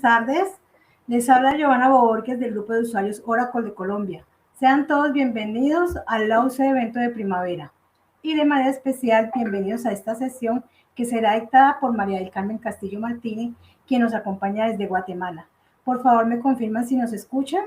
tardes. Les habla Giovanna Borges del grupo de usuarios Oracle de Colombia. Sean todos bienvenidos al LAUCE evento de primavera y de manera especial bienvenidos a esta sesión que será dictada por María del Carmen Castillo Martínez, quien nos acompaña desde Guatemala. Por favor, me confirman si nos escuchan.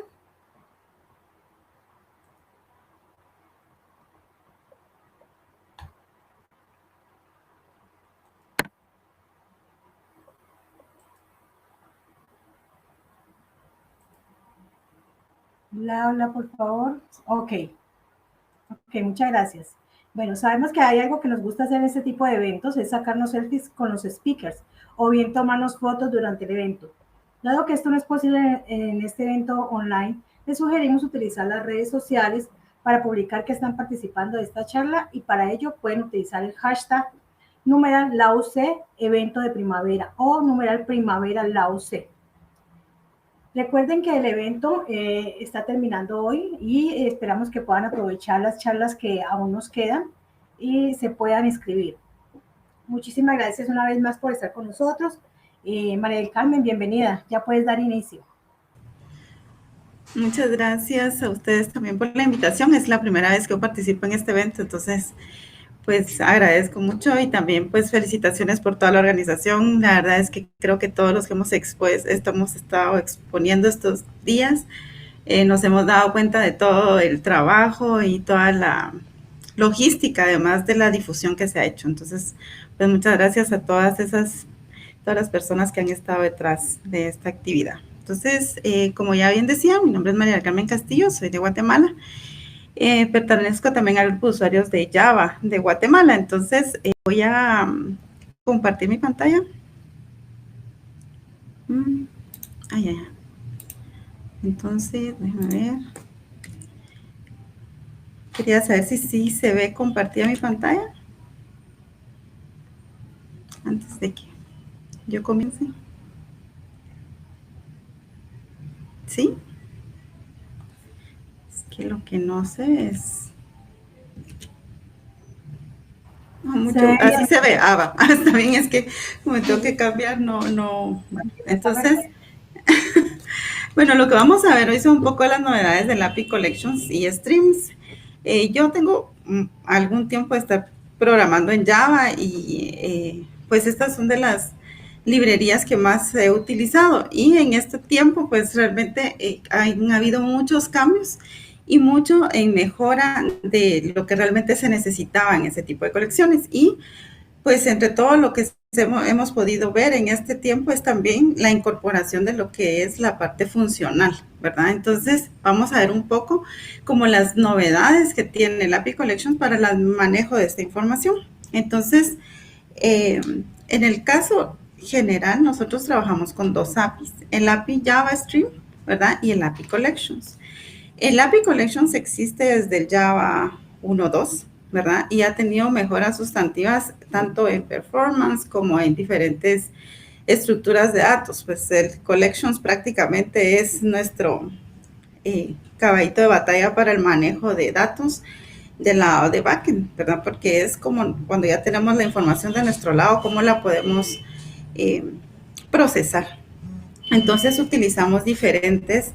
Hola, por favor. Ok, muchas gracias. Bueno, sabemos que hay algo que nos gusta hacer en este tipo de eventos, es sacarnos selfies con los speakers o bien tomarnos fotos durante el evento. Dado que esto no es posible en este evento online, les sugerimos utilizar las redes sociales para publicar que están participando de esta charla y para ello pueden utilizar el hashtag #LAUCE evento de primavera o #primavera LAUCE. Recuerden que el evento está terminando hoy y esperamos que puedan aprovechar las charlas que aún nos quedan y se puedan inscribir. Muchísimas gracias una vez más por estar con nosotros. María del Carmen, bienvenida. Ya puedes dar inicio. Muchas gracias a ustedes también por la invitación. Es la primera vez que yo participo en este evento, entonces pues agradezco mucho y también pues felicitaciones por toda la organización. La verdad es que creo que todos los que hemos estado exponiendo estos días nos hemos dado cuenta de todo el trabajo y toda la logística, además de la difusión que se ha hecho. Entonces, pues muchas gracias a todas las personas que han estado detrás de esta actividad. Entonces, como ya bien decía, mi nombre es María del Carmen Castillo, soy de Guatemala. Pertenezco también al grupo de usuarios de Java de Guatemala. Entonces, voy a compartir mi pantalla. Entonces, déjame ver. Quería saber si sí se ve compartida mi pantalla antes de que yo comience. ¿Sí? Es que lo que no sé es... No, mucho. Así se ve. Va. Está bien, es que como tengo que cambiar, no. Entonces, bueno, lo que vamos a ver hoy son un poco las novedades del API Collections y Streams. Yo tengo algún tiempo de estar programando en Java y pues estas son de las librerías que más he utilizado, y en este tiempo pues realmente han habido muchos cambios y mucho en mejora de lo que realmente se necesitaba en ese tipo de colecciones. Y pues entre todo lo que hemos podido ver en este tiempo es también la incorporación de lo que es la parte funcional, ¿verdad? Entonces vamos a ver un poco como las novedades que tiene el API Collections para el manejo de esta información. Entonces, en el caso general, nosotros trabajamos con dos APIs, el API Java Stream, ¿verdad? Y el API Collections. El API Collections existe desde el Java 1.2, ¿verdad? Y ha tenido mejoras sustantivas tanto en performance como en diferentes estructuras de datos. Pues el Collections prácticamente es nuestro caballito de batalla para el manejo de datos del lado de backend, ¿verdad? Porque es como cuando ya tenemos la información de nuestro lado, cómo la podemos procesar. Entonces utilizamos diferentes,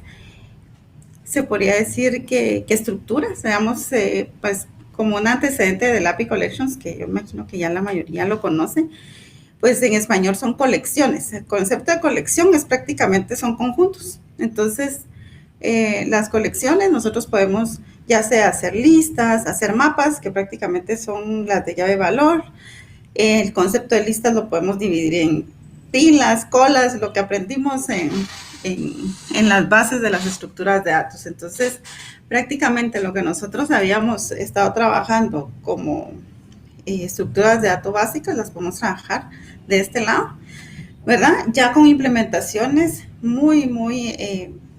se podría decir que estructuras, veamos, pues como un antecedente del API Collections, que yo imagino que ya la mayoría lo conoce, pues en español son colecciones. El concepto de colección es prácticamente son conjuntos. Entonces, las colecciones nosotros podemos ya sea hacer listas, hacer mapas, que prácticamente son las de llave valor. El concepto de listas lo podemos dividir en pilas, colas, lo que aprendimos en las bases de las estructuras de datos. Entonces, prácticamente lo que nosotros habíamos estado trabajando como estructuras de datos básicas, las podemos trabajar de este lado, ¿verdad? Ya con implementaciones muy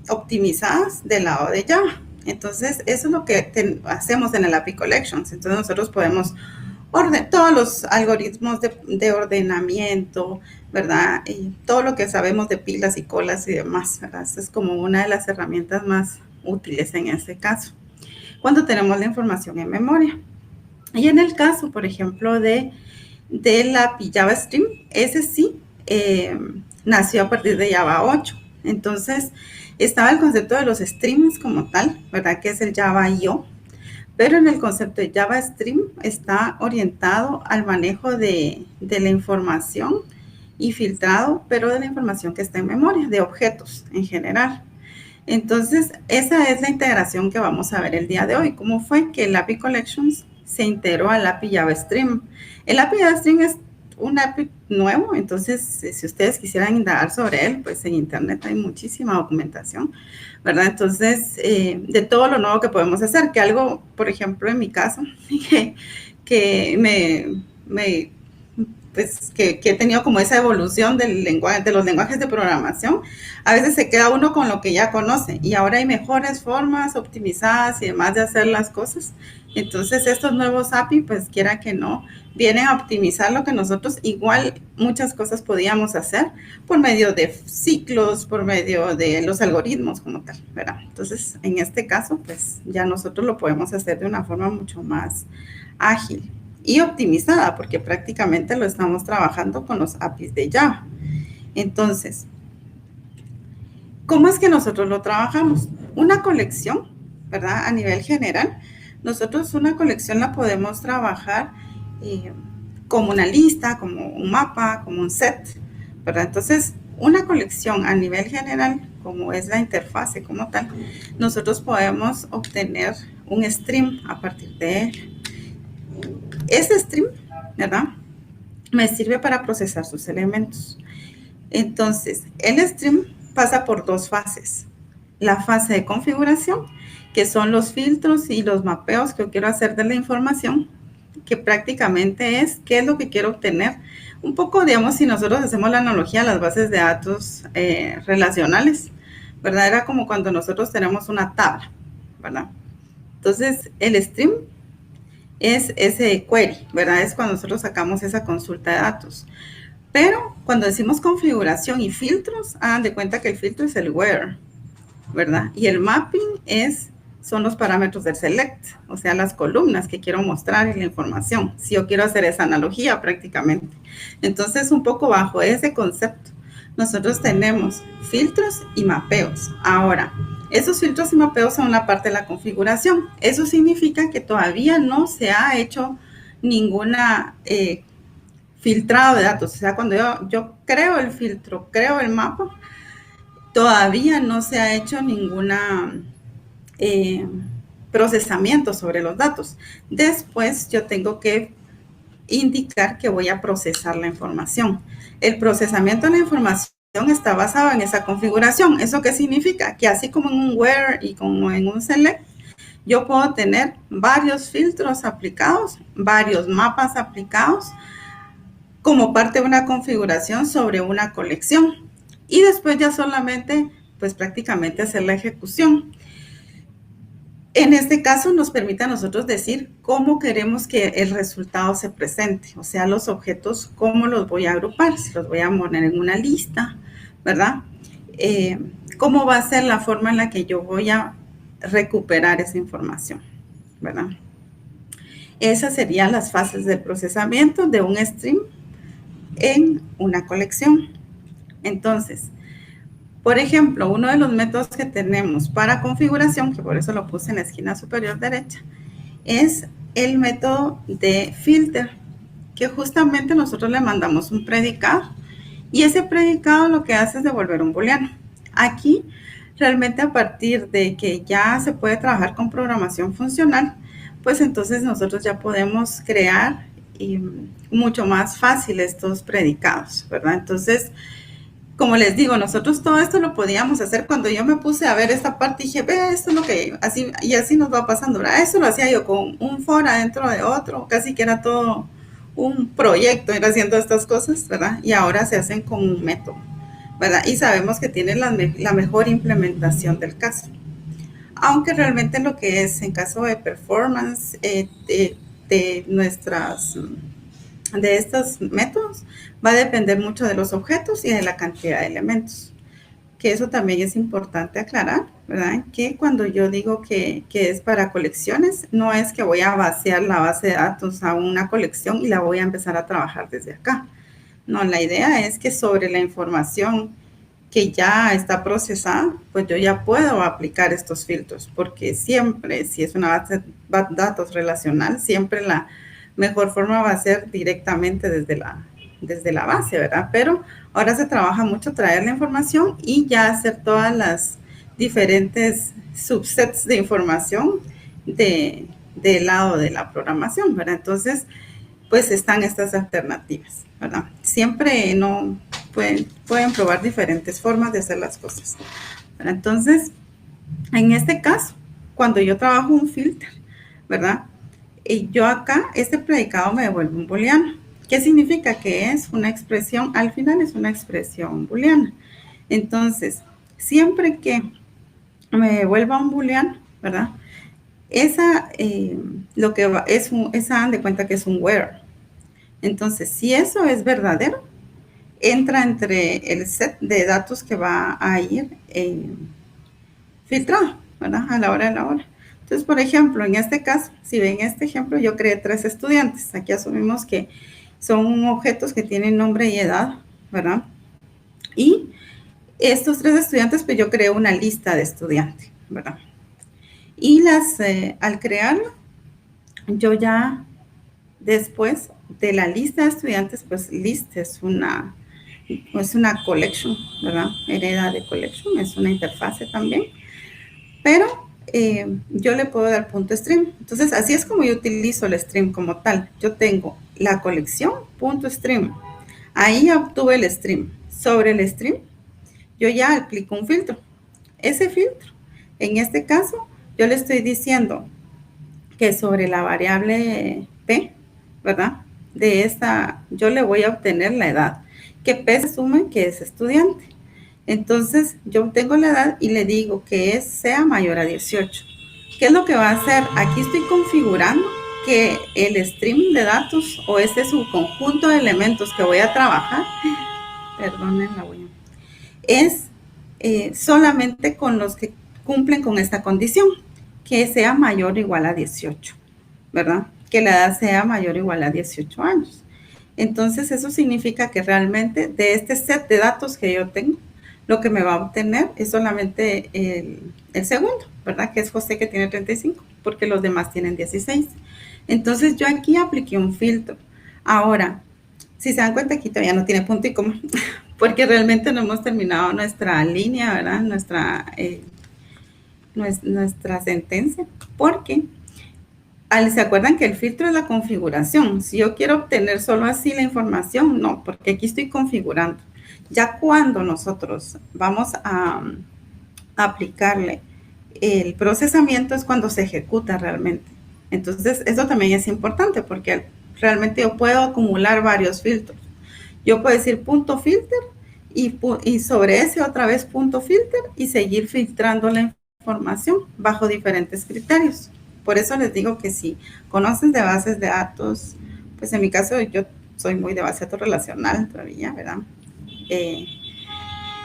optimizadas del lado de Java. Entonces, eso es lo que hacemos en el API Collections. Entonces, nosotros podemos todos los algoritmos de ordenamiento, ¿verdad? Y todo lo que sabemos de pilas y colas y demás, ¿verdad? Esta es como una de las herramientas más útiles en este caso, cuando tenemos la información en memoria. Y en el caso, por ejemplo, de la API Java Stream, ese sí nació a partir de Java 8. Entonces, estaba el concepto de los streams como tal, ¿verdad? Que es el Java IO. Pero en el concepto de Java Stream está orientado al manejo de la información y filtrado, pero de la información que está en memoria, de objetos en general. Entonces, esa es la integración que vamos a ver el día de hoy. ¿Cómo fue que el API Collections se integró al API Java Stream? El API Java Stream es un API nuevo, entonces si ustedes quisieran indagar sobre él, pues en internet hay muchísima documentación, ¿verdad? Entonces, de todo lo nuevo que podemos hacer, que algo, por ejemplo, en mi caso, que he tenido como esa evolución del lenguaje, de los lenguajes de programación, a veces se queda uno con lo que ya conoce y ahora hay mejores formas optimizadas y demás de hacer las cosas. Entonces, estos nuevos API, pues quiera que no, vienen a optimizar lo que nosotros igual muchas cosas podíamos hacer por medio de ciclos, por medio de los algoritmos como tal, ¿verdad? Entonces, en este caso, pues ya nosotros lo podemos hacer de una forma mucho más ágil y optimizada, porque prácticamente lo estamos trabajando con los APIs de Java. Entonces, ¿cómo es que nosotros lo trabajamos? Una colección, ¿verdad? A nivel general, nosotros una colección la podemos trabajar como una lista, como un mapa, como un set, ¿verdad? Entonces, una colección a nivel general, como es la interfase como tal, nosotros podemos obtener un stream a partir de él. Ese stream, ¿verdad? Me sirve para procesar sus elementos. Entonces, el stream pasa por dos fases. La fase de configuración, que son los filtros y los mapeos que yo quiero hacer de la información, que prácticamente es qué es lo que quiero obtener. Un poco, digamos, si nosotros hacemos la analogía a las bases de datos relacionales, ¿verdad? Era como cuando nosotros tenemos una tabla, ¿verdad? Entonces, el stream es ese query, ¿verdad? Es cuando nosotros sacamos esa consulta de datos. Pero cuando decimos configuración y filtros, hagan de cuenta que el filtro es el where, ¿verdad? Y el mapping son los parámetros del select, o sea, las columnas que quiero mostrar en la información, si yo quiero hacer esa analogía prácticamente. Entonces, un poco bajo ese concepto, nosotros tenemos filtros y mapeos. Ahora, esos filtros y mapeos son la parte de la configuración. Eso significa que todavía no se ha hecho ninguna filtrado de datos. O sea, cuando yo creo el filtro, creo el mapa, todavía no se ha hecho ninguna procesamiento sobre los datos. Después yo tengo que indicar que voy a procesar la información. El procesamiento de la información está basado en esa configuración. ¿Eso qué significa? Que así como en un where y como en un select, yo puedo tener varios filtros aplicados, varios mapas aplicados como parte de una configuración sobre una colección. Y después ya solamente, pues prácticamente hacer la ejecución. En este caso nos permite a nosotros decir cómo queremos que el resultado se presente, o sea, los objetos, cómo los voy a agrupar, si los voy a poner en una lista, ¿verdad? Cómo va a ser la forma en la que yo voy a recuperar esa información, ¿verdad? Esas serían las fases del procesamiento de un stream en una colección. Entonces, por ejemplo, uno de los métodos que tenemos para configuración, que por eso lo puse en la esquina superior derecha, es el método de filter, que justamente nosotros le mandamos un predicado y ese predicado lo que hace es devolver un booleano. Aquí, realmente a partir de que ya se puede trabajar con programación funcional, pues entonces nosotros ya podemos crear mucho más fácil estos predicados, ¿verdad? Entonces, como les digo, nosotros todo esto lo podíamos hacer cuando yo me puse a ver esta parte y dije, ve, esto es lo que, así, y así nos va pasando, ¿verdad? Eso lo hacía yo con un for adentro de otro, casi que era todo un proyecto, ir haciendo estas cosas, ¿verdad? Y ahora se hacen con un método, ¿verdad? Y sabemos que tienen la mejor implementación del caso. Aunque realmente lo que es en caso de performance de estos métodos va a depender mucho de los objetos y de la cantidad de elementos. Que eso también es importante aclarar, ¿verdad? Que cuando yo digo que es para colecciones, no es que voy a vaciar la base de datos a una colección y la voy a empezar a trabajar desde acá, No, la idea es que sobre la información que ya está procesada, pues yo ya puedo aplicar estos filtros, porque siempre, si es una base de datos relacional, siempre la mejor forma va a ser directamente desde la base, ¿verdad? Pero ahora se trabaja mucho traer la información y ya hacer todas las diferentes subsets de información del lado de la programación, ¿verdad? Entonces, pues están estas alternativas, ¿verdad? Siempre no pueden probar diferentes formas de hacer las cosas, ¿verdad? Entonces, en este caso, cuando yo trabajo un filter, ¿verdad? Y yo acá, este predicado me devuelve un booleano. ¿Qué significa? Que es una expresión, al final es una expresión booleana. Entonces, siempre que me devuelva un booleano, ¿verdad? Esa, lo que va, esa dan de cuenta que es un where. Entonces, si eso es verdadero, entra entre el set de datos que va a ir filtrado, ¿verdad? A la hora de la hora. Entonces, por ejemplo, en este caso, si ven este ejemplo, yo creé 3 estudiantes. Aquí asumimos que son objetos que tienen nombre y edad, ¿verdad? Y estos 3 estudiantes, pues yo creé una lista de estudiantes, ¿verdad? Y al crearlo, yo ya después de la lista de estudiantes, pues list es una collection, ¿verdad? Hereda de collection, es una interfase también. Pero yo le puedo dar punto stream. Entonces, así es como yo utilizo el stream como tal. Yo tengo la colección punto stream. Ahí obtuve el stream. Sobre el stream, yo ya aplico un filtro. Ese filtro, en este caso, yo le estoy diciendo que sobre la variable P, ¿verdad? De esta, yo le voy a obtener la edad, que P se asume que es estudiante. Entonces, yo obtengo la edad y le digo que sea mayor a 18. ¿Qué es lo que va a hacer? Aquí estoy configurando que el stream de datos o este subconjunto de elementos que voy a trabajar, perdonen la huella, es solamente con los que cumplen con esta condición, que sea mayor o igual a 18, ¿verdad? Que la edad sea mayor o igual a 18 años. Entonces, eso significa que realmente de este set de datos que yo tengo, lo que me va a obtener es solamente el segundo, ¿verdad? Que es José, que tiene 35, porque los demás tienen 16. Entonces, yo aquí apliqué un filtro. Ahora, si se dan cuenta, aquí todavía no tiene punto y coma, porque realmente no hemos terminado nuestra línea, ¿verdad? Nuestra sentencia, porque ¿se acuerdan que el filtro es la configuración? Si yo quiero obtener solo así la información, no, porque aquí estoy configurando. Ya cuando nosotros vamos a aplicarle el procesamiento es cuando se ejecuta realmente. Entonces, eso también es importante porque realmente yo puedo acumular varios filtros. Yo puedo decir punto filter y sobre ese otra vez punto filter y seguir filtrando la información bajo diferentes criterios. Por eso les digo que si conocen de bases de datos, pues en mi caso yo soy muy de base de datos relacional todavía, ¿verdad?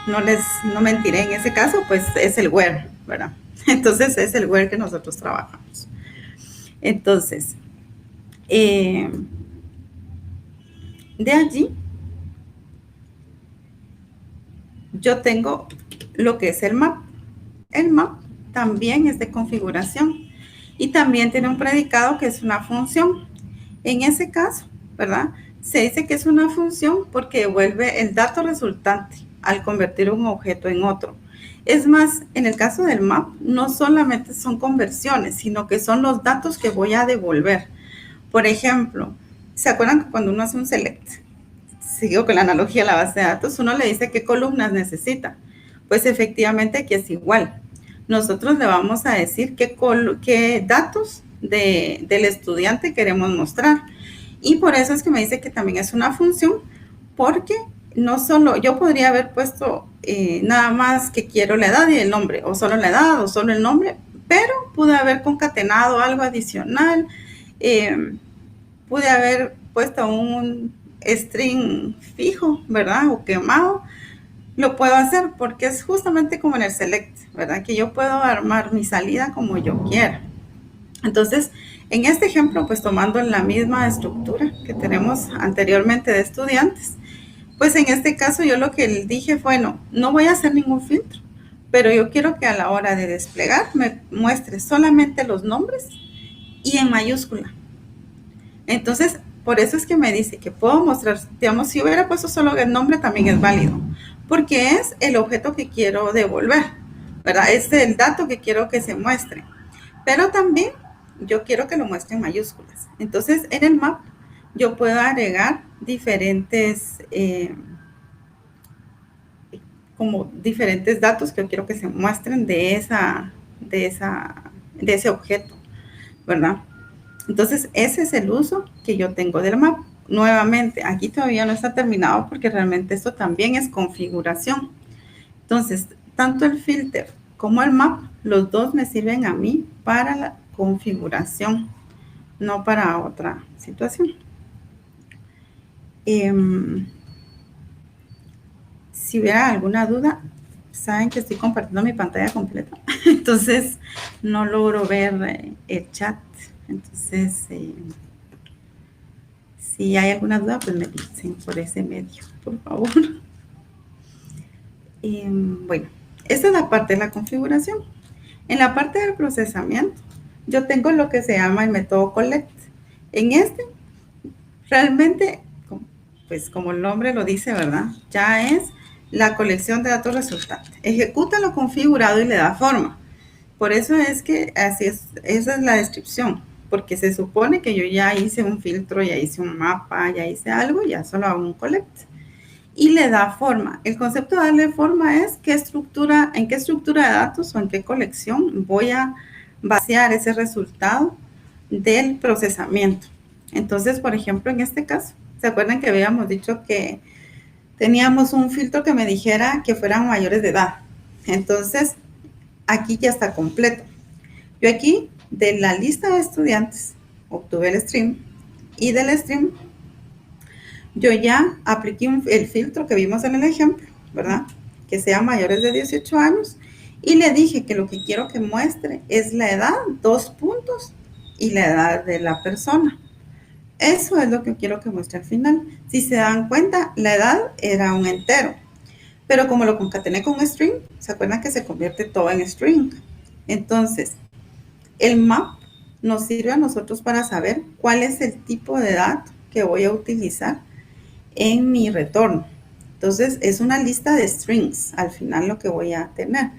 No mentiré, en ese caso, pues es el where, ¿verdad? Entonces es el where que nosotros trabajamos. Entonces, de allí, yo tengo lo que es el map. El map también es de configuración y también tiene un predicado que es una función. En ese caso, ¿verdad? Se dice que es una función porque devuelve el dato resultante al convertir un objeto en otro. Es más, en el caso del map, no solamente son conversiones, sino que son los datos que voy a devolver. Por ejemplo, ¿se acuerdan que cuando uno hace un select? Sigo con la analogía de la base de datos, uno le dice qué columnas necesita. Pues efectivamente aquí es igual. Nosotros le vamos a decir qué datos del estudiante queremos mostrar. Y por eso es que me dice que también es una función, porque no solo, yo podría haber puesto nada más que quiero la edad y el nombre, o solo la edad, o solo el nombre, pero pude haber concatenado algo adicional, pude haber puesto un string fijo, ¿verdad? O quemado. Lo puedo hacer porque es justamente como en el select, ¿verdad? Que yo puedo armar mi salida como yo quiera. Entonces, en este ejemplo, pues tomando la misma estructura que tenemos anteriormente de estudiantes, Pues en este caso yo lo que dije fue, no voy a hacer ningún filtro, pero yo quiero que a la hora de desplegar me muestre solamente los nombres y en mayúscula. Entonces, por eso es que me dice que puedo mostrar, digamos, si hubiera puesto solo el nombre también es válido, porque es el objeto que quiero devolver, ¿verdad? Es el dato que quiero que se muestre. Pero también yo quiero que lo muestre en mayúsculas. Entonces, en el map yo puedo agregar diferentes, como diferentes datos que yo quiero que se muestren de ese objeto, ¿verdad? Entonces, ese es el uso que yo tengo del map. Nuevamente, aquí todavía no está terminado porque realmente esto también es configuración. Entonces, tanto el filter como el map, los dos me sirven a mí para la configuración, no para otra situación. Si hubiera alguna duda, saben que estoy compartiendo mi pantalla completa, entonces no logro ver el chat. Entonces, si hay alguna duda, pues me dicen por ese medio, por favor. Bueno, esta es la parte de la configuración. En la parte del procesamiento, yo tengo lo que se llama el método collect. En este, realmente, pues como el nombre lo dice, ¿verdad? Ya es la colección de datos resultantes. Ejecuta lo configurado y le da forma. Por eso es que así es, esa es la descripción, porque se supone que yo ya hice un filtro, ya hice un mapa, ya hice algo, ya solo hago un collect. Y le da forma. El concepto de darle forma es en qué estructura de datos o en qué colección voy a vaciar ese resultado del procesamiento. Entonces, por ejemplo, en este caso, ¿se acuerdan que habíamos dicho que teníamos un filtro que me dijera que fueran mayores de edad? Entonces, aquí ya está completo. Yo aquí, de la lista de estudiantes, obtuve el stream y del stream yo ya apliqué el filtro que vimos en el ejemplo, ¿verdad? Que sean mayores de 18 años y le dije que lo que quiero que muestre es la edad, 2 puntos, y la edad de la persona. Eso es lo que quiero que muestre al final. Si se dan cuenta, la edad era un entero, pero como lo concatené con un string, ¿se acuerdan que se convierte todo en string? Entonces, el map nos sirve a nosotros para saber cuál es el tipo de dato que voy a utilizar en mi retorno. Entonces, es una lista de strings al final lo que voy a tener.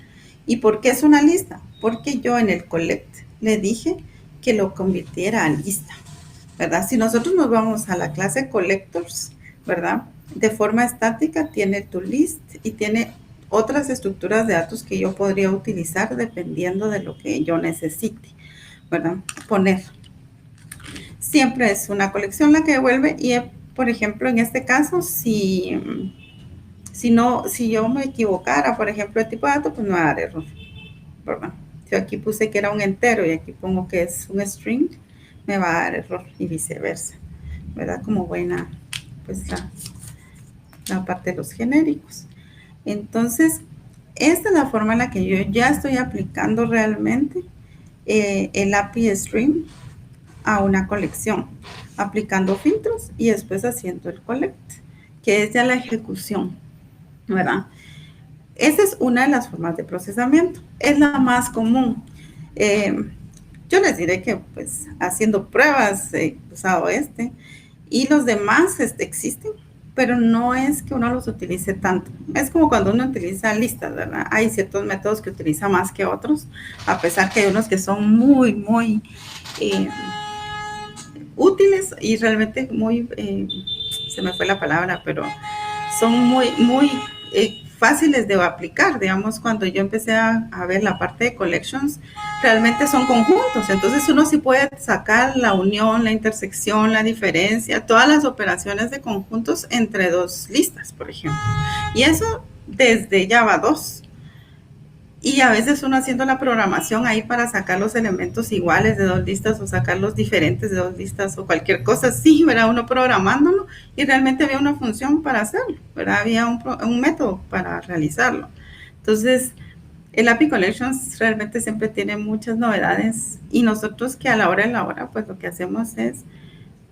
¿Y por qué es una lista? Porque yo en el collect le dije que lo convirtiera a lista, ¿verdad? Si nosotros nos vamos a la clase collectors, ¿verdad? De forma estática tiene toList y tiene otras estructuras de datos que yo podría utilizar dependiendo de lo que yo necesite, ¿verdad? Poner. Siempre es una colección la que devuelve y, por ejemplo, en este caso, si yo me equivocara, por ejemplo, el tipo de dato, pues me va a dar error, ¿verdad? Si aquí puse que era un entero y aquí pongo que es un string, me va a dar error y viceversa, ¿verdad? Como buena, pues la parte de los genéricos. Entonces, esta es la forma en la que yo ya estoy aplicando realmente el API Stream a una colección, aplicando filtros y después haciendo el collect, que es ya la ejecución, ¿verdad? Esa es una de las formas de procesamiento, es la más común. Yo les diré que pues haciendo pruebas he usado y los demás existen, pero no es que uno los utilice tanto. Es como cuando uno utiliza listas, ¿verdad? Hay ciertos métodos que utiliza más que otros, a pesar que hay unos que son muy, muy útiles y realmente muy, se me fue la palabra, pero son muy, muy fáciles de aplicar. Digamos, cuando yo empecé a ver la parte de collections, realmente son conjuntos. Entonces uno sí puede sacar la unión, la intersección, la diferencia, todas las operaciones de conjuntos entre dos listas, por ejemplo. Y eso desde Java 2. Y a veces uno haciendo la programación ahí para sacar los elementos iguales de dos listas o sacarlos diferentes de dos listas o cualquier cosa así, ¿verdad? Uno programándolo y realmente había una función para hacerlo, ¿verdad? Había un método para realizarlo. Entonces, el API Collections realmente siempre tiene muchas novedades y nosotros que a la hora de la hora, pues lo que hacemos es,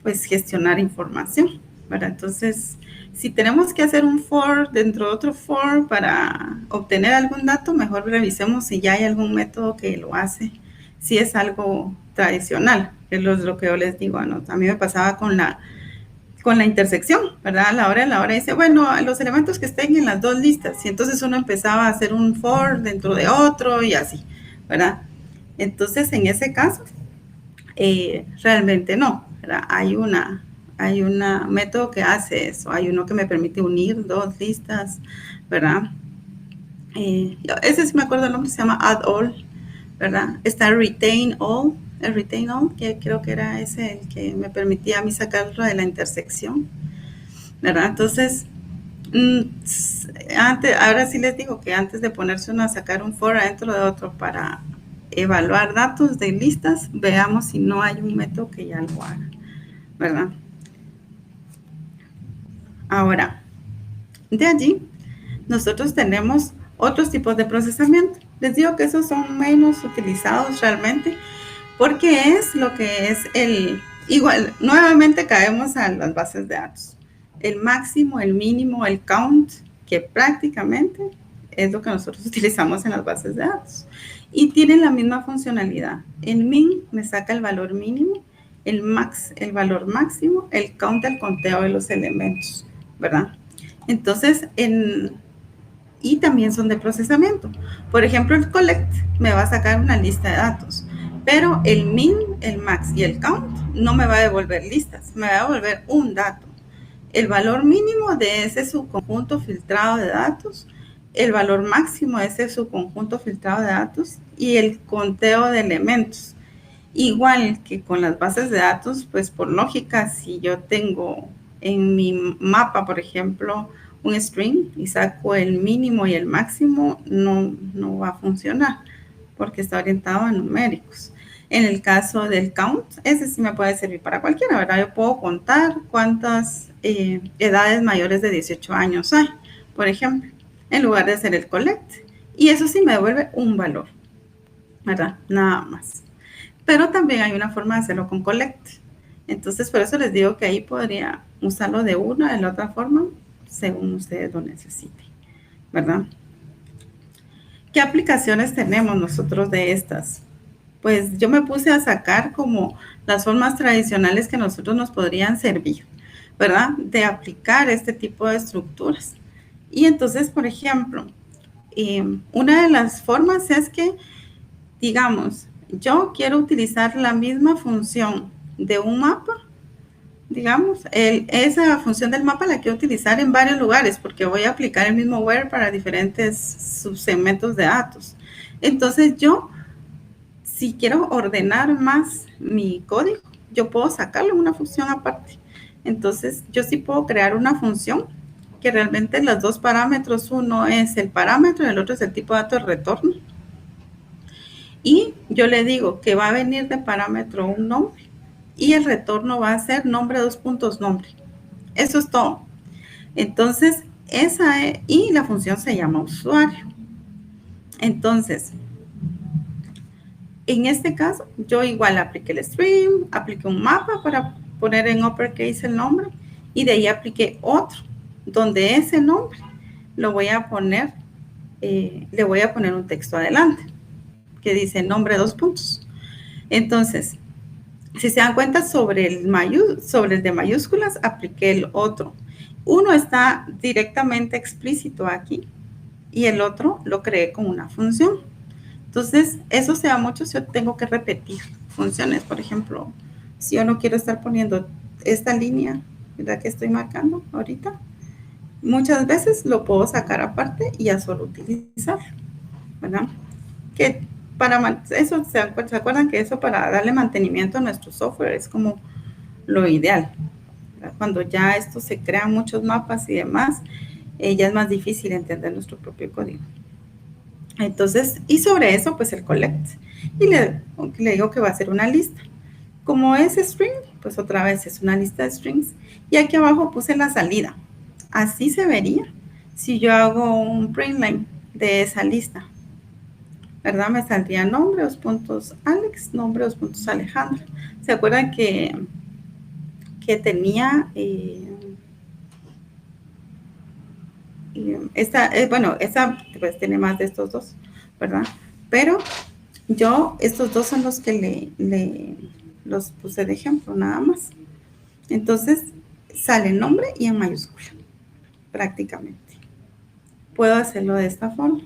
pues, gestionar información, ¿verdad? Entonces, si tenemos que hacer un for dentro de otro for para obtener algún dato, mejor revisemos si ya hay algún método que lo hace, si es algo tradicional, que es lo que yo les digo, ¿no? A mí me pasaba con la intersección, ¿verdad? A la hora dice, bueno, los elementos que estén en las dos listas, y entonces uno empezaba a hacer un for dentro de otro y así, ¿verdad? Entonces, en ese caso, realmente no, ¿verdad? Hay un método que hace eso, hay uno que me permite unir dos listas, ¿verdad? Ese sí me acuerdo el nombre, se llama add all, ¿verdad? Está retain all, el retain all, que creo que era ese el que me permitía a mí sacarlo de la intersección, ¿verdad? Entonces, ahora sí les digo que antes de ponerse uno a sacar un for adentro de otro para evaluar datos de listas, veamos si no hay un método que ya lo haga, ¿verdad? Ahora, de allí, nosotros tenemos otros tipos de procesamiento. Les digo que esos son menos utilizados realmente, porque es lo que es igual, nuevamente caemos a las bases de datos. El máximo, el mínimo, el count, que prácticamente es lo que nosotros utilizamos en las bases de datos. Y tienen la misma funcionalidad. El min me saca el valor mínimo, el valor máximo, el count, el conteo de los elementos, ¿verdad? Entonces, y también son de procesamiento. Por ejemplo, el collect me va a sacar una lista de datos, pero el min, el max y el count no me va a devolver listas, me va a devolver un dato. El valor mínimo de ese subconjunto filtrado de datos, el valor máximo de ese subconjunto filtrado de datos y el conteo de elementos. Igual que con las bases de datos, pues por lógica, si yo tengo en mi mapa, por ejemplo, un string y saco el mínimo y el máximo, no va a funcionar porque está orientado a numéricos. En el caso del count, ese sí me puede servir para cualquiera, ¿verdad? Yo puedo contar cuántas edades mayores de 18 años hay, por ejemplo, en lugar de hacer el collect. Y eso sí me devuelve un valor, ¿verdad? Nada más. Pero también hay una forma de hacerlo con collect. Entonces, por eso les digo que ahí podría usarlo de una, de la otra forma, según ustedes lo necesiten, ¿verdad? ¿Qué aplicaciones tenemos nosotros de estas? Pues yo me puse a sacar como las formas tradicionales que nosotros nos podrían servir, ¿verdad? De aplicar este tipo de estructuras. Y entonces, por ejemplo, una de las formas es que, digamos, yo quiero utilizar la misma función de un mapa, digamos, esa función del mapa la quiero utilizar en varios lugares porque voy a aplicar el mismo where para diferentes subsegmentos de datos. Entonces yo, si quiero ordenar más mi código, yo puedo sacarle una función aparte. Entonces yo sí puedo crear una función que realmente los dos parámetros, uno es el parámetro y el otro es el tipo de dato de retorno. Y yo le digo que va a venir de parámetro un nombre y el retorno va a ser nombre, dos puntos, nombre. Eso es todo. Entonces, y la función se llama usuario. Entonces, en este caso, yo igual apliqué el string, apliqué un mapa para poner en uppercase el nombre y de ahí apliqué otro, donde ese nombre lo voy a poner, le voy a poner un texto adelante que dice nombre, dos puntos. Entonces, si se dan cuenta, sobre el de mayúsculas, apliqué el otro. Uno está directamente explícito aquí y el otro lo creé con una función. Entonces, eso se da mucho si yo tengo que repetir funciones. Por ejemplo, si yo no quiero estar poniendo esta línea, ¿verdad? Que estoy marcando ahorita, muchas veces lo puedo sacar aparte y ya solo utilizar, ¿verdad? Que para eso, ¿se acuerdan que eso para darle mantenimiento a nuestro software es como lo ideal? ¿Verdad? Cuando ya esto se crean muchos mapas y demás, ya es más difícil entender nuestro propio código. Entonces, y sobre eso, pues el collect. Y le digo que va a ser una lista. Como es string, pues otra vez es una lista de strings. Y aquí abajo puse la salida. Así se vería si yo hago un print line de esa lista, ¿verdad? Me saldría nombre, dos puntos Alex, nombre, dos puntos Alejandra. ¿Se acuerdan que tenía esta pues tiene más de estos dos, ¿verdad? Pero estos dos son los que los puse de ejemplo, nada más. Entonces, sale el nombre y en mayúscula, prácticamente. Puedo hacerlo de esta forma.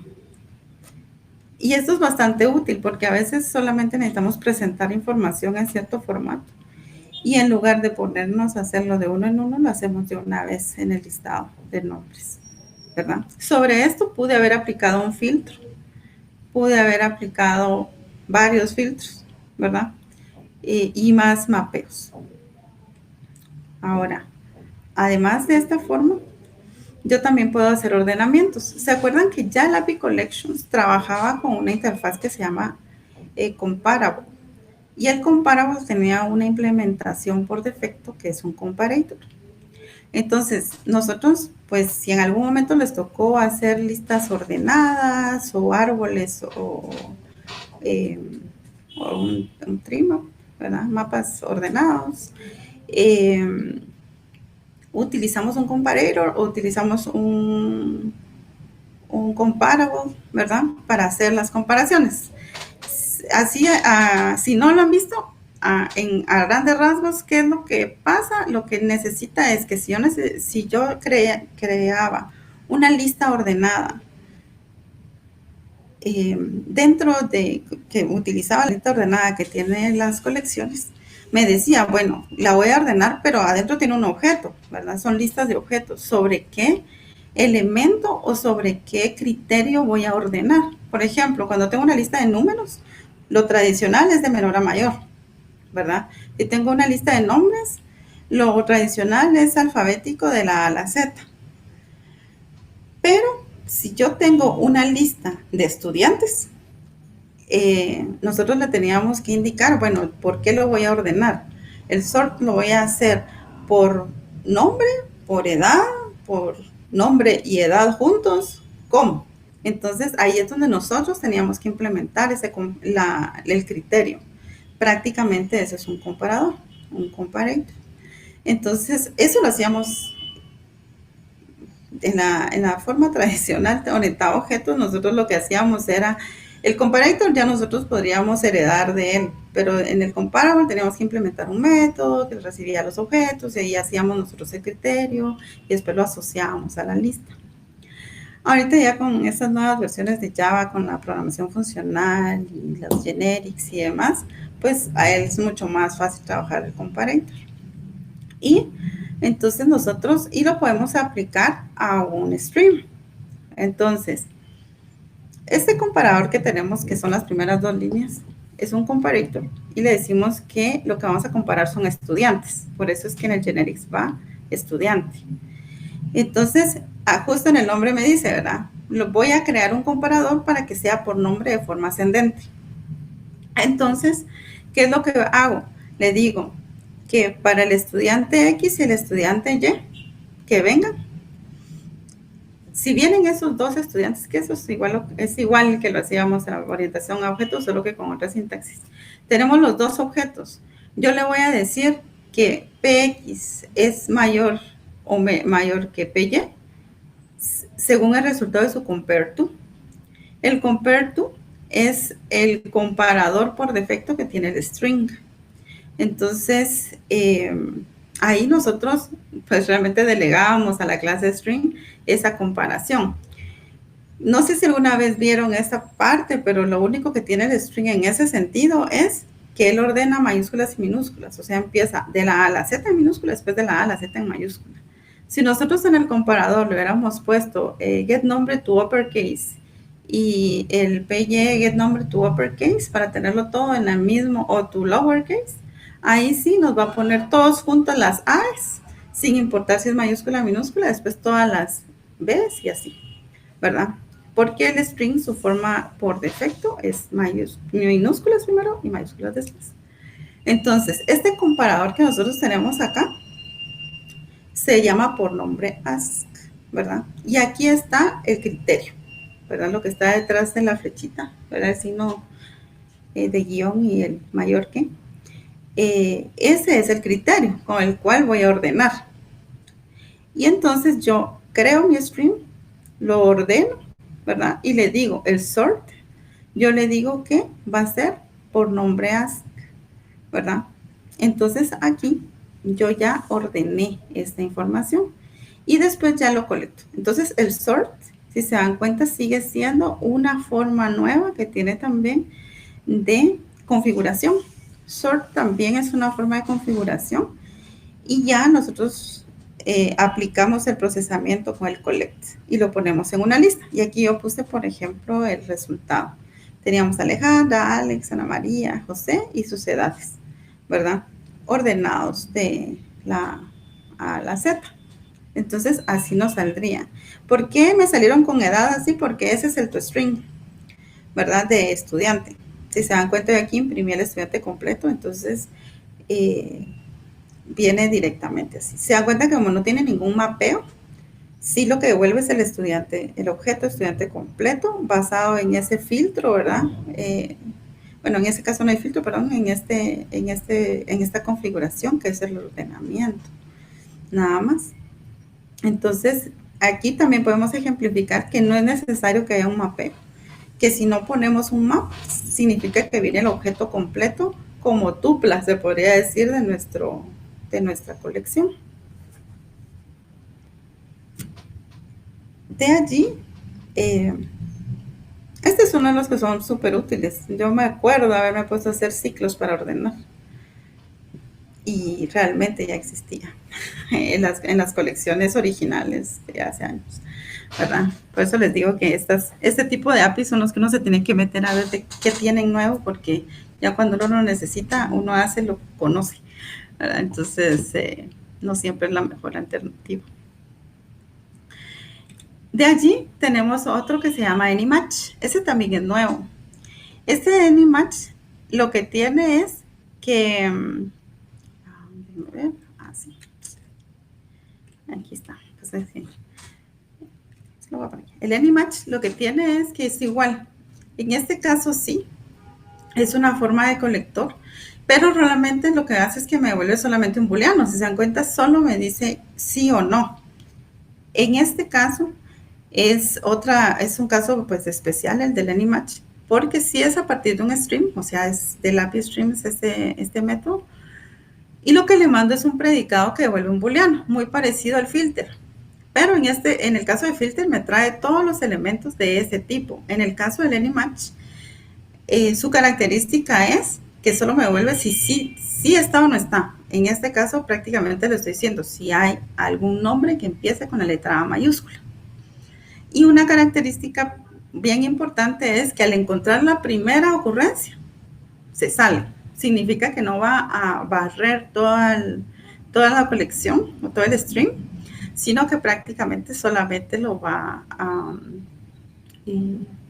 Y esto es bastante útil porque a veces solamente necesitamos presentar información en cierto formato. Y en lugar de ponernos a hacerlo de uno en uno, lo hacemos de una vez en el listado de nombres, ¿verdad? Sobre esto pude haber aplicado un filtro. Pude haber aplicado varios filtros, ¿verdad? Y más mapeos. Ahora, además de esta forma, yo también puedo hacer ordenamientos. ¿Se acuerdan que ya el API Collections trabajaba con una interfaz que se llama Comparable? Y el Comparable tenía una implementación por defecto que es un comparator. Entonces, nosotros, pues, si en algún momento les tocó hacer listas ordenadas o árboles o un tree map, ¿verdad? Mapas ordenados, utilizamos un comparator o utilizamos un comparable, ¿verdad? Para hacer las comparaciones. Así, si no lo han visto, a grandes rasgos, ¿qué es lo que pasa? Lo que necesita es que si yo creaba una lista ordenada dentro de que utilizaba la lista ordenada que tiene las colecciones, me decía, bueno, la voy a ordenar, pero adentro tiene un objeto, ¿verdad? Son listas de objetos. ¿Sobre qué elemento o sobre qué criterio voy a ordenar? Por ejemplo, cuando tengo una lista de números, lo tradicional es de menor a mayor, ¿verdad? Si tengo una lista de nombres, lo tradicional es alfabético de la A a la Z. Pero si yo tengo una lista de estudiantes, nosotros le teníamos que indicar, bueno, ¿por qué lo voy a ordenar? El sort lo voy a hacer por nombre, por edad, por nombre y edad juntos, ¿cómo? Entonces, ahí es donde nosotros teníamos que implementar el criterio. Prácticamente eso es un comparador, un comparator. Entonces, eso lo hacíamos en la forma tradicional orientada a objetos. Nosotros lo que hacíamos era, el comparator ya nosotros podríamos heredar de él, pero en el comparable teníamos que implementar un método que recibía los objetos y ahí hacíamos nosotros el criterio y después lo asociábamos a la lista. Ahorita ya con estas nuevas versiones de Java, con la programación funcional y los generics y demás, pues a él es mucho más fácil trabajar el comparator. Y entonces nosotros, y lo podemos aplicar a un stream. Entonces, este comparador que tenemos, que son las primeras dos líneas, es un comparator. Y le decimos que lo que vamos a comparar son estudiantes. Por eso es que en el generics va estudiante. Entonces, justo en el nombre me dice, ¿verdad? Voy a crear un comparador para que sea por nombre de forma ascendente. Entonces, ¿qué es lo que hago? Le digo que para el estudiante X y el estudiante Y, que vengan. Si vienen esos dos estudiantes, que eso es igual que lo hacíamos en la orientación a objetos, solo que con otra sintaxis. Tenemos los dos objetos. Yo le voy a decir que PX es mayor o mayor que PY según el resultado de su compare to. El compare to es el comparador por defecto que tiene el string. Entonces, ahí nosotros pues realmente delegábamos a la clase string esa comparación. No sé si alguna vez vieron esta parte, pero lo único que tiene el string en ese sentido es que él ordena mayúsculas y minúsculas, o sea, empieza de la A a la Z en minúscula, después de la A a la Z en mayúscula. Si nosotros en el comparador le hubiéramos puesto get number to uppercase y el PY get number to uppercase para tenerlo todo en el mismo, o to lowercase, ahí sí nos va a poner todos juntos las A's, sin importar si es mayúscula o minúscula, después todas las B's y así, ¿verdad? Porque el string, su forma por defecto es minúsculas primero y mayúsculas después. Entonces, este comparador que nosotros tenemos acá se llama por nombre ask, ¿verdad? Y aquí está el criterio, ¿verdad? Lo que está detrás de la flechita, ¿verdad? El signo de guión y el mayor que. Ese es el criterio con el cual voy a ordenar. Y entonces yo creo mi stream lo ordeno, ¿verdad? Y le digo el sort, yo le digo que va a ser por nombre ask, ¿verdad? Entonces aquí yo ya ordené esta información y después ya lo colecto. Entonces el sort, si se dan cuenta, sigue siendo una forma nueva que tiene también de configuración. Sort también es una forma de configuración y ya nosotros aplicamos el procesamiento con el collect y lo ponemos en una lista. Y aquí yo puse, por ejemplo, el resultado. Teníamos a Alejandra, Alex, Ana María, José y sus edades, ¿verdad? Ordenados de la A a la Z. Entonces, así nos saldría. ¿Por qué me salieron con edad así? Porque ese es el toString, ¿verdad? De estudiante. Si se dan cuenta, de aquí imprimí el estudiante completo, entonces viene directamente así. Se dan cuenta que como no tiene ningún mapeo, sí lo que devuelve es el estudiante, el objeto estudiante completo, basado en ese filtro, ¿verdad? Bueno, en ese caso no hay filtro, perdón, en esta configuración que es el ordenamiento, nada más. Entonces, aquí también podemos ejemplificar que no es necesario que haya un mapeo, que si no ponemos un map, significa que viene el objeto completo como tupla, se podría decir, de nuestra colección. De allí, este es uno de los que son súper útiles. Yo me acuerdo de haberme puesto a hacer ciclos para ordenar. Y realmente ya existía en las colecciones originales de hace años, ¿verdad? Por eso les digo que este tipo de APIs son los que uno se tiene que meter a ver de qué tienen nuevo, porque ya cuando uno lo necesita, uno hace lo que conoce, ¿verdad? Entonces, no siempre es la mejor alternativa. De allí tenemos otro que se llama AnyMatch. Ese también es nuevo. Este AnyMatch lo que tiene es que... sí. Aquí está. Entonces, sí. El AnyMatch lo que tiene es que es igual. En este caso sí, es una forma de colector, pero realmente lo que hace es que me devuelve solamente un booleano. Si se dan cuenta, solo me dice sí o no. En este caso, es un caso pues especial el del AnyMatch, porque si es a partir de un stream, o sea, es del API stream, es este método, y lo que le mando es un predicado que devuelve un booleano, muy parecido al filter. Pero en el caso de filter me trae todos los elementos de ese tipo. En el caso del AnyMatch, su característica es que solo me devuelve si sí está o no está. En este caso prácticamente le estoy diciendo si hay algún nombre que empiece con la letra A mayúscula. Y una característica bien importante es que al encontrar la primera ocurrencia, se sale. Significa que no va a barrer toda la colección o todo el string, sino que prácticamente solamente lo va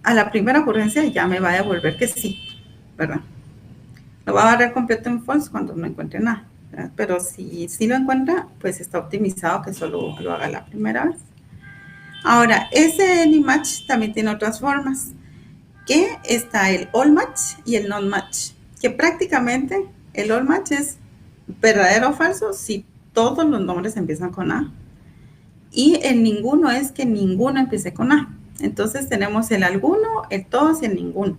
a la primera ocurrencia ya me va a devolver que sí, ¿verdad? Lo va a barrer completo en false cuando no encuentre nada, ¿verdad? Pero si lo encuentra, pues está optimizado que solo lo haga la primera vez. Ahora, ese AnyMatch también tiene otras formas, que está el AllMatch y el NonMatch, que prácticamente el AllMatch es verdadero o falso si todos los nombres empiezan con A, y el ninguno es que ninguno empiece con A. Entonces tenemos el alguno, el todos y el ninguno.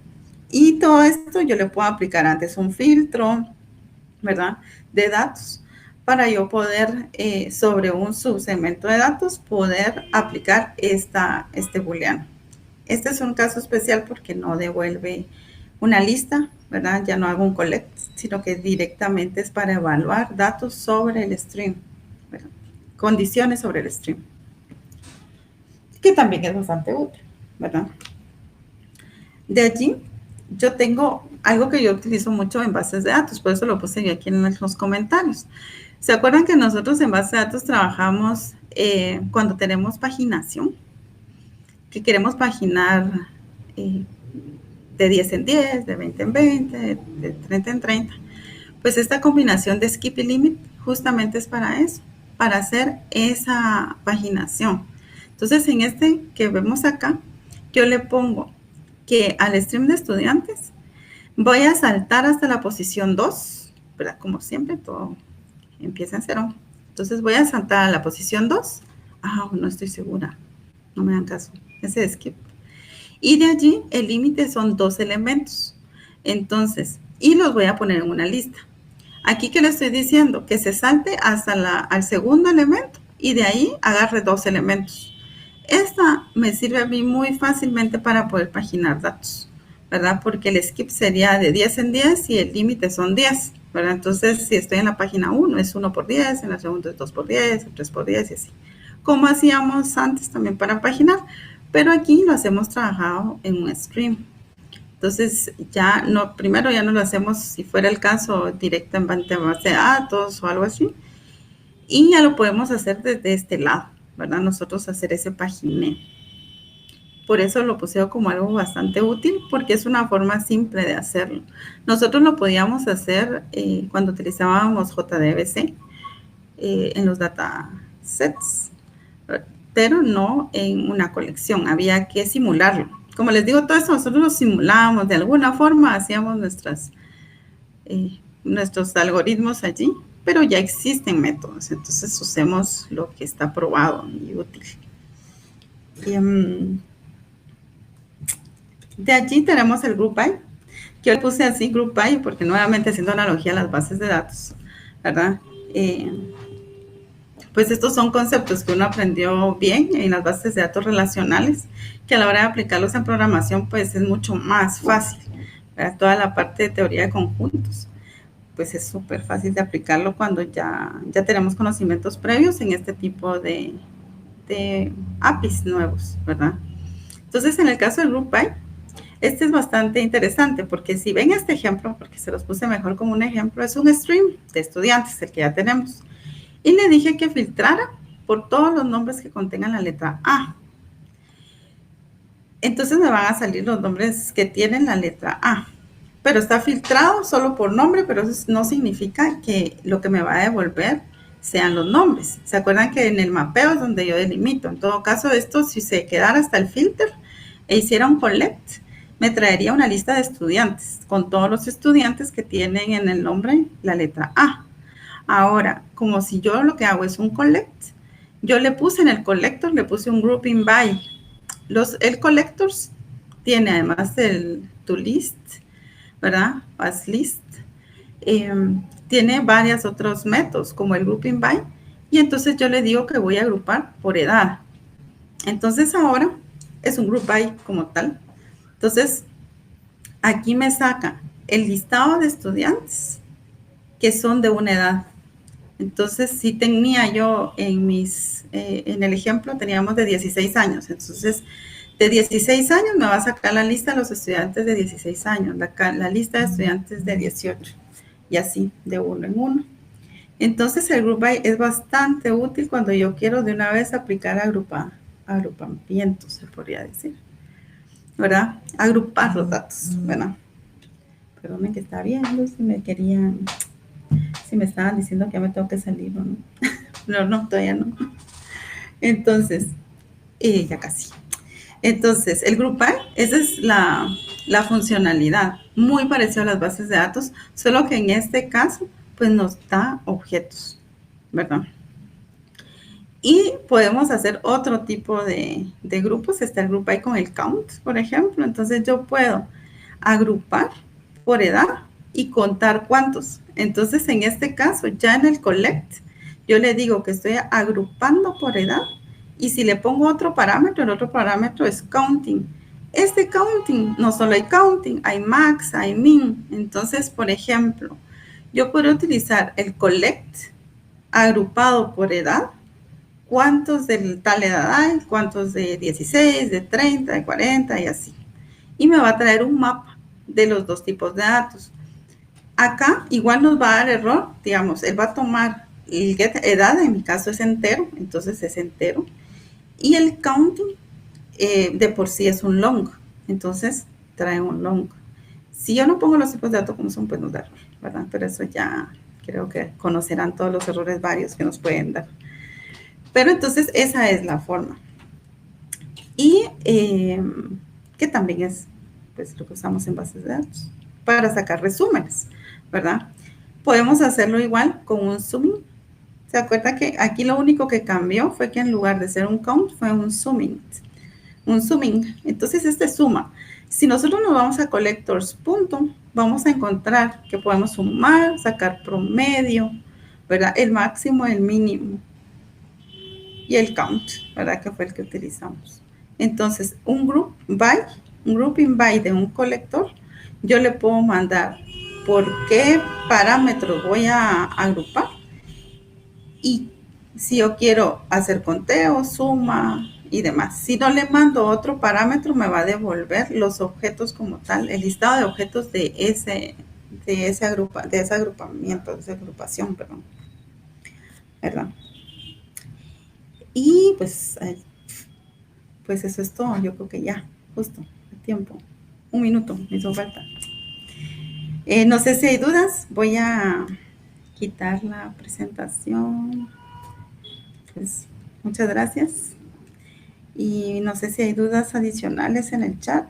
Y todo esto yo le puedo aplicar antes un filtro, ¿verdad?, de datos, para yo poder, sobre un subsegmento de datos, poder aplicar este booleano. Este es un caso especial porque no devuelve una lista, ¿verdad? Ya no hago un collect, sino que directamente es para evaluar datos sobre el stream, ¿verdad? Condiciones sobre el stream, que también es bastante útil, ¿verdad? De allí, yo tengo algo que yo utilizo mucho en bases de datos, por eso lo puse yo aquí en los comentarios. ¿Se acuerdan que nosotros en bases de datos trabajamos cuando tenemos paginación? Que queremos paginar de 10 en 10, de 20 en 20, de 30 en 30. Pues esta combinación de skip y limit justamente es para eso, para hacer esa paginación. Entonces, en este que vemos acá, yo le pongo que al stream de estudiantes voy a saltar hasta la posición 2, ¿verdad? Como siempre, todo empieza en 0. Entonces voy a saltar a la posición 2. No estoy segura. no me dan caso, ese es skip. Y de allí el límite son 2 elementos. Entonces, y los voy a poner en una lista. Aquí que le estoy diciendo que se salte hasta al segundo elemento y de ahí agarre 2 elementos. Esta me sirve a mí muy fácilmente para poder paginar datos, ¿verdad? Porque el skip sería de 10 en 10 y el límite son 10, ¿verdad? Entonces, si estoy en la página 1, es 1 por 10, en la segunda es 2 por 10, 3 por 10 y así. Como hacíamos antes también para paginar, pero aquí lo hacemos trabajado en un stream. Entonces, ya no, primero ya no lo hacemos, si fuera el caso, directamente en base de datos o algo así. Y ya lo podemos hacer desde este lado, ¿verdad? Nosotros hacer ese pagineo. Por eso lo puse como algo bastante útil, porque es una forma simple de hacerlo. Nosotros lo podíamos hacer cuando utilizábamos JDBC en los datasets, pero no en una colección, había que simularlo. Como les digo, todo eso nosotros lo simulábamos de alguna forma, hacíamos nuestros algoritmos allí, pero ya existen métodos, entonces usemos lo que está probado y útil. De allí tenemos el Group By, que yo puse así Group By porque nuevamente haciendo analogía a las bases de datos, ¿verdad? Pues estos son conceptos que uno aprendió bien en las bases de datos relacionales, que a la hora de aplicarlos en programación, pues es mucho más fácil, ¿verdad? Toda la parte de teoría de conjuntos, pues es súper fácil de aplicarlo cuando ya tenemos conocimientos previos en este tipo de APIs nuevos, ¿verdad? Entonces, en el caso del Group By, este es bastante interesante, porque si ven este ejemplo, porque se los puse mejor como un ejemplo, es un stream de estudiantes, el que ya tenemos. Y le dije que filtrara por todos los nombres que contengan la letra A. Entonces me van a salir los nombres que tienen la letra A. Pero está filtrado solo por nombre, pero eso no significa que lo que me va a devolver sean los nombres. ¿Se acuerdan que en el mapeo es donde yo delimito? En todo caso, esto si se quedara hasta el filter e hiciera un collect, me traería una lista de estudiantes con todos los estudiantes que tienen en el nombre la letra A. Ahora, como si yo lo que hago es un collect, yo le puse en el collector, le puse un grouping by. El collectors tiene además del toList, ¿verdad? As list, tiene varios otros métodos como el grouping by, y entonces yo le digo que voy a agrupar por edad. Entonces ahora es un group by como tal. Entonces aquí me saca el listado de estudiantes que son de una edad. Entonces, si tenía yo en el ejemplo, teníamos de 16 años. Entonces, de 16 años me va a sacar la lista de los estudiantes de 16 años, la lista de estudiantes de 18, y así, de uno en uno. Entonces, el Group By es bastante útil cuando yo quiero de una vez aplicar agrupamiento, se podría decir, ¿verdad? Agrupar los datos, ¿verdad? Perdónmen que está viendo, si me estaban diciendo que ya me tengo que salir, ¿no? No, todavía no. Entonces, ya casi. Entonces, el Group By, esa es la funcionalidad, muy parecido a las bases de datos, solo que en este caso, pues nos da objetos, ¿verdad? Y podemos hacer otro tipo de grupos. Está el Group By con el count, por ejemplo. Entonces, yo puedo agrupar por edad y contar cuántos. Entonces, en este caso, ya en el collect, yo le digo que estoy agrupando por edad, y si le pongo otro parámetro, el otro parámetro es counting. Este counting, no solo hay counting, hay max, hay min. Entonces, por ejemplo, yo puedo utilizar el collect agrupado por edad, cuántos de tal edad hay, cuántos de 16, de 30, de 40 y así. Y me va a traer un mapa de los dos tipos de datos. Acá igual nos va a dar error, digamos, él va a tomar el get edad, en mi caso es entero, entonces es entero, y el counting de por sí es un long, entonces trae un long. Si yo no pongo los tipos de datos como son, pues nos da error, ¿verdad? Pero eso ya creo que conocerán todos los errores varios que nos pueden dar. Pero entonces esa es la forma. Y que también es pues lo que usamos en bases de datos para sacar resúmenes, ¿verdad? Podemos hacerlo igual con un zooming. ¿Se acuerda que aquí lo único que cambió fue que en lugar de ser un count fue un zooming? Un zooming. Entonces, este suma. Si nosotros nos vamos a collectors, punto, vamos a encontrar que podemos sumar, sacar promedio, ¿verdad? El máximo, el mínimo y el count, ¿verdad? Que fue el que utilizamos. Entonces, un grouping by de un colector, yo le puedo mandar por qué parámetros voy a agrupar y si yo quiero hacer conteo, suma y demás. Si no le mando otro parámetro, me va a devolver los objetos como tal, el listado de objetos de ese agrupamiento, de esa agrupación, perdón. ¿Verdad? Y pues eso es todo. Yo creo que ya, justo, el tiempo. Un minuto, me hizo falta. No sé si hay dudas. Voy a quitar la presentación. Pues muchas gracias. Y no sé si hay dudas adicionales en el chat.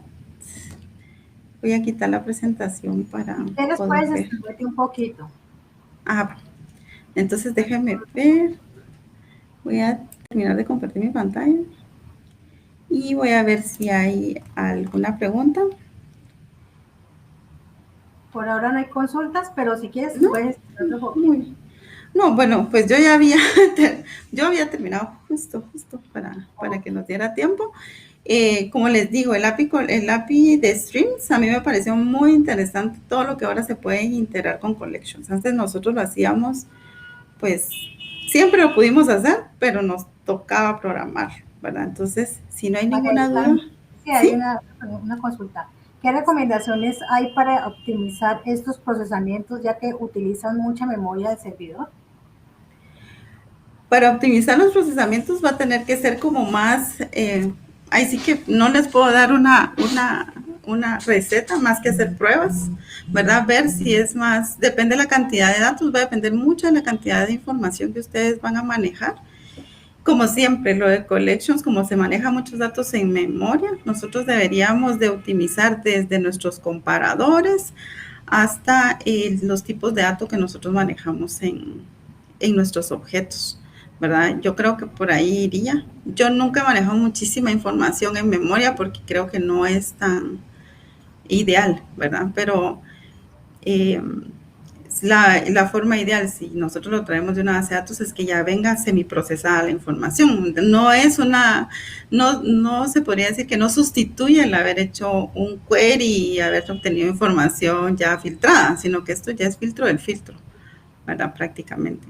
Voy a quitar la presentación para poder ver. Después un poquito. Entonces déjenme ver. Voy a terminar de compartir mi pantalla. Y voy a ver si hay alguna pregunta. Por ahora no hay consultas, pero si quieres, ¿no? puedes otro poquito. No, bueno, pues yo ya había, terminado justo para que nos diera tiempo. Como les digo, el API de Streams a mí me pareció muy interesante todo lo que ahora se puede integrar con Collections. Antes nosotros lo hacíamos, pues siempre lo pudimos hacer, pero nos tocaba programar, ¿verdad? Entonces, si no hay ninguna duda. Sí, hay una consulta. ¿Qué recomendaciones hay para optimizar estos procesamientos ya que utilizan mucha memoria del servidor? Para optimizar los procesamientos va a tener que ser como más, ahí sí que no les puedo dar una receta más que hacer pruebas, ¿verdad? Ver si es más, depende de la cantidad de datos, va a depender mucho de la cantidad de información que ustedes van a manejar. Como siempre, lo de collections, como se maneja muchos datos en memoria, nosotros deberíamos de optimizar desde nuestros comparadores hasta los tipos de datos que nosotros manejamos en nuestros objetos, ¿verdad? Yo creo que por ahí iría. Yo nunca he manejado muchísima información en memoria porque creo que no es tan ideal, ¿verdad? Pero la forma ideal, si nosotros lo traemos de una base de datos, es que ya venga semiprocesada la información. No es no se podría decir que no sustituye el haber hecho un query y haber obtenido información ya filtrada, sino que esto ya es filtro del filtro, ¿verdad? Prácticamente.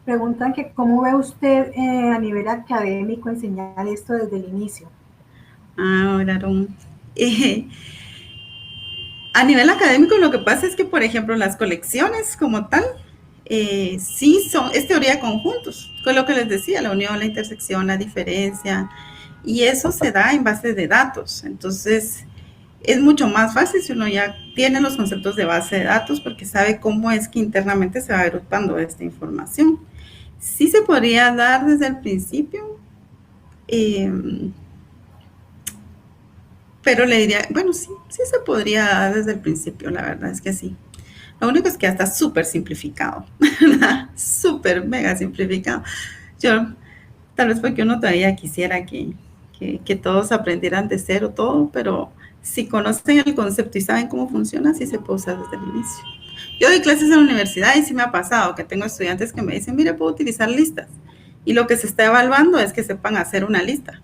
Preguntan que cómo ve usted a nivel académico enseñar esto desde el inicio. Ahora, a nivel académico lo que pasa es que, por ejemplo, las colecciones como tal, sí es teoría de conjuntos, con lo que les decía, la unión, la intersección, la diferencia, y eso se da en base de datos. Entonces, es mucho más fácil si uno ya tiene los conceptos de base de datos porque sabe cómo es que internamente se va agrupando esta información. Sí se podría dar desde el principio, pero le diría, bueno, sí se podría dar desde el principio, la verdad es que sí. Lo único es que ya está súper simplificado, ¿verdad? Súper mega simplificado. Yo, tal vez porque uno todavía quisiera que todos aprendieran de cero todo, pero si conocen el concepto y saben cómo funciona, sí se puede usar desde el inicio. Yo doy clases en la universidad y sí me ha pasado que tengo estudiantes que me dicen, mire, puedo utilizar listas. Y lo que se está evaluando es que sepan hacer una lista,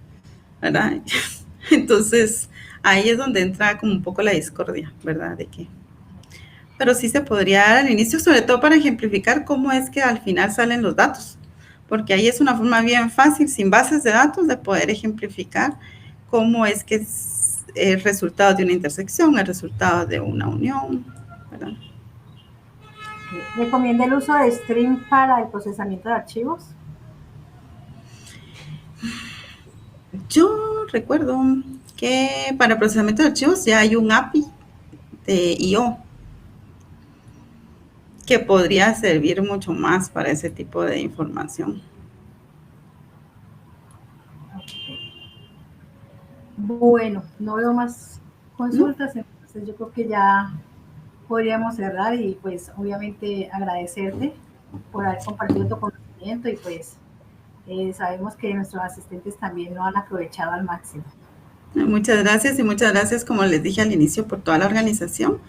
¿verdad? Entonces, ahí es donde entra como un poco la discordia, ¿verdad? Pero sí se podría dar al inicio, sobre todo para ejemplificar cómo es que al final salen los datos, porque ahí es una forma bien fácil, sin bases de datos, de poder ejemplificar cómo es que es el resultado de una intersección, el resultado de una unión, ¿verdad? ¿Recomienda el uso de Stream para el procesamiento de archivos? Yo recuerdo que para el procesamiento de archivos ya hay un API de I/O que podría servir mucho más para ese tipo de información. Bueno, no veo más consultas, entonces yo creo que ya podríamos cerrar y pues obviamente agradecerte por haber compartido tu conocimiento y pues sabemos que nuestros asistentes también lo han aprovechado al máximo. Muchas gracias y muchas gracias, como les dije al inicio, por toda la organización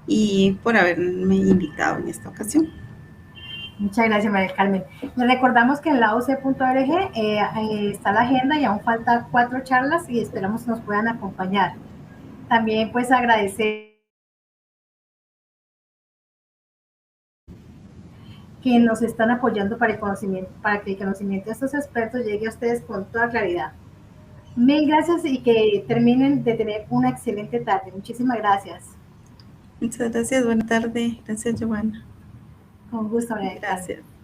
y por haberme invitado en esta ocasión. Muchas gracias, María Carmen. Les recordamos que en la OC.org está la agenda y aún faltan 4 charlas y esperamos nos puedan acompañar. También pues agradecer que nos están apoyando para el conocimiento, para que el conocimiento de estos expertos llegue a ustedes con toda claridad. Mil gracias y que terminen de tener una excelente tarde. Muchísimas gracias. Muchas gracias, buena tarde. Gracias, Giovanna. Con gusto, María. Gracias.